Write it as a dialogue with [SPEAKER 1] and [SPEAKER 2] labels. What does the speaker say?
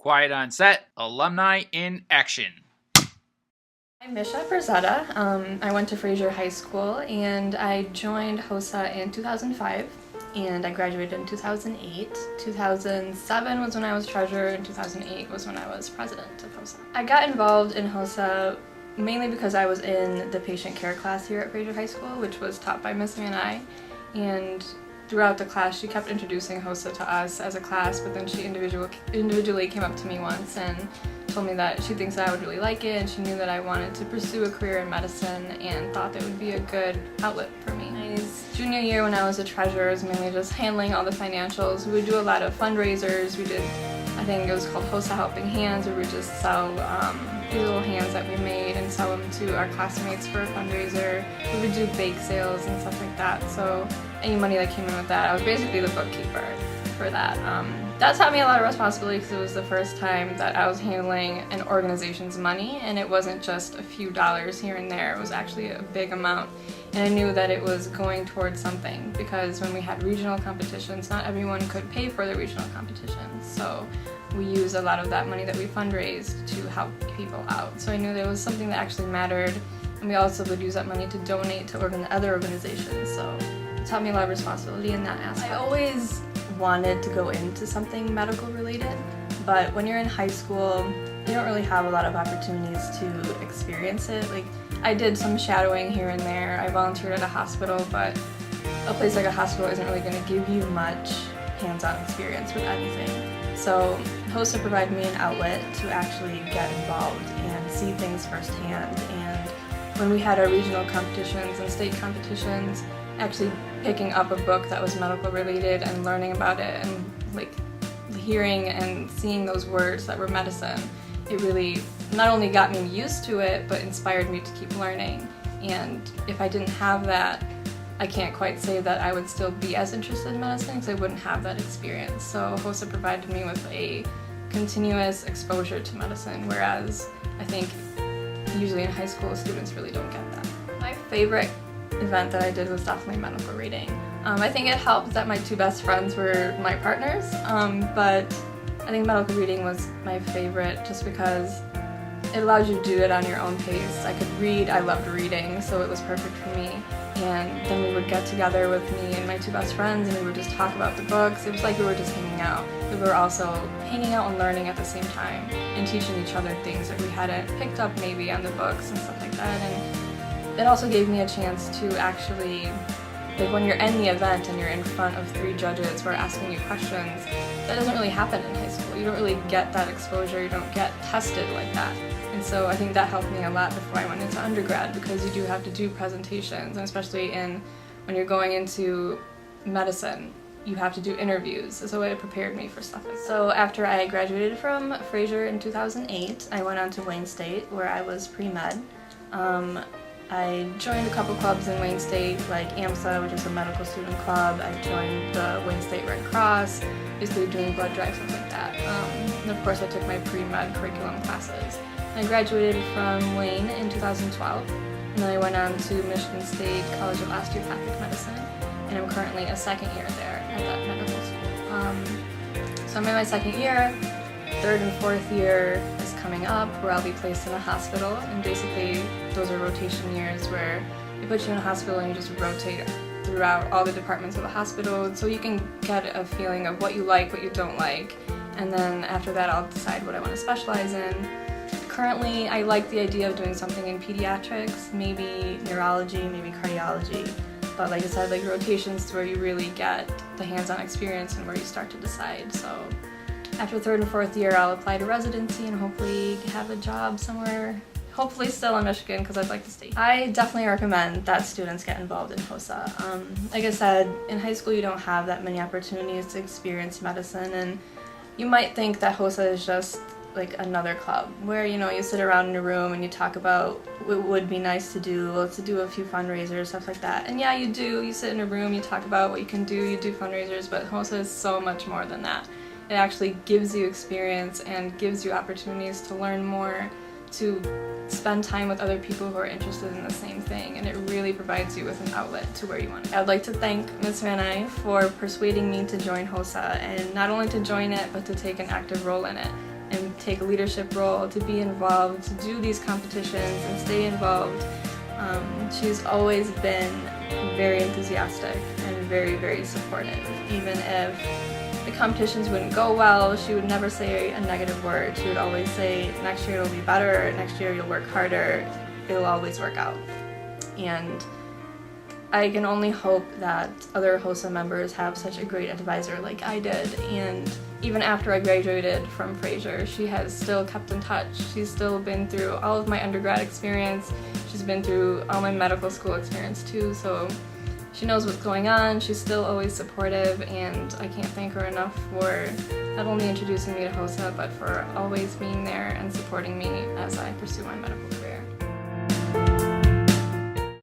[SPEAKER 1] Quiet on set, alumni in action.
[SPEAKER 2] I'm Misha Pirzada. I went to Fraser High School and I joined HOSA in 2005 and I graduated in 2008. 2007 was when I was treasurer and 2008 was when I was president of HOSA. I got involved in HOSA mainly because I was in the patient care class here at Fraser High School, which was taught by Miss Van, and throughout the class she kept introducing HOSA to us as a class, but then she individually came up to me once and told me that she thinks that I would really like it and she knew that I wanted to pursue a career in medicine and thought that would be a good outlet for me. My junior year when I was a treasurer was mainly just handling all the financials. We would do a lot of fundraisers. We did, I think it was called HOSA Helping Hands, where we would just sell these little hands that we made and sell them to our classmates for a fundraiser. We would do bake sales and stuff like that, so any money that came in with that, I was basically the bookkeeper for that. That taught me a lot of responsibility because it was the first time that I was handling an organization's money, and it wasn't just a few dollars here and there. It was actually a big amount, and I knew that it was going towards something because when we had regional competitions, not everyone could pay for the regional competitions, so we used a lot of that money that we fundraised to help people out. So I knew there was something that actually mattered, and we also would use that money to donate to other organizations, so it taught me a lot of responsibility in that aspect. I always wanted to go into something medical related, but when you're in high school, you don't really have a lot of opportunities to experience it. Like, I did some shadowing here and there. I volunteered at a hospital, but a place like a hospital isn't really going to give you much hands-on experience with anything. So HOSA provided me an outlet to actually get involved and see things firsthand. And when we had our regional competitions and state competitions, actually picking up a book that was medical related and learning about it and like hearing and seeing those words that were medicine, it really not only got me used to it but inspired me to keep learning. And if I didn't have that, I can't quite say that I would still be as interested in medicine because I wouldn't have that experience. So HOSA provided me with a continuous exposure to medicine, whereas I think usually in high school students really don't get that. My favorite event that I did was definitely medical reading. I think it helped that my two best friends were my partners, but I think medical reading was my favorite just because it allowed you to do it on your own pace. I could read, I loved reading, so it was perfect for me. And then we would get together with me and my two best friends and we would just talk about the books. It was like we were just hanging out. We were also hanging out and learning at the same time and teaching each other things that we hadn't picked up maybe on the books and stuff like that. And it also gave me a chance to actually, like when you're in the event and you're in front of 3 judges who are asking you questions, that doesn't really happen in high school. You don't really get that exposure, you don't get tested like that. And so I think that helped me a lot before I went into undergrad because you do have to do presentations, and especially when you're going into medicine, you have to do interviews, so it prepared me for stuff like that. So after I graduated from Fraser in 2008, I went on to Wayne State where I was pre-med. I joined a couple clubs in Wayne State, like AMSA, which is a medical student club. I joined the Wayne State Red Cross, basically doing blood drives, stuff like that. And of course I took my pre-med curriculum classes. I graduated from Wayne in 2012, and then I went on to Michigan State College of Osteopathic Medicine, and I'm currently a second year there at that medical school. So I'm in my second year. Third and fourth year is coming up where I'll be placed in a hospital, and basically those are rotation years where they put you in a hospital and you just rotate throughout all the departments of the hospital so you can get a feeling of what you like, what you don't like, and then after that I'll decide what I want to specialize in. Currently I like the idea of doing something in pediatrics, maybe neurology, maybe cardiology, but like I said, like rotations to where you really get the hands-on experience and where you start to decide. So after third and fourth year, I'll apply to residency and hopefully have a job somewhere, hopefully still in Michigan because I'd like to stay. I definitely recommend that students get involved in HOSA. Like I said, in high school you don't have that many opportunities to experience medicine, and you might think that HOSA is just like another club where, you know, you sit around in a room and you talk about what would be nice to do, let's do a few fundraisers, stuff like that. And yeah, you do, you sit in a room, you talk about what you can do, you do fundraisers, but HOSA is so much more than that. It actually gives you experience and gives you opportunities to learn more, to spend time with other people who are interested in the same thing, and it really provides you with an outlet to where you want to. I'd like to thank Ms. Van for persuading me to join HOSA, and not only to join it, but to take an active role in it. and take a leadership role, to be involved, to do these competitions and stay involved. She's always been very enthusiastic and very, very supportive. Even if the competitions wouldn't go well, she would never say a negative word. She would always say, next year it'll be better, next year you'll work harder, it'll always work out. And I can only hope that other HOSA members have such a great advisor like I did. And even after I graduated from Fraser, she has still kept in touch. She's still been through all of my undergrad experience. She's been through all my medical school experience too, so she knows what's going on. She's still always supportive, and I can't thank her enough for not only introducing me to HOSA, but for always being there and supporting me as I pursue my medical career.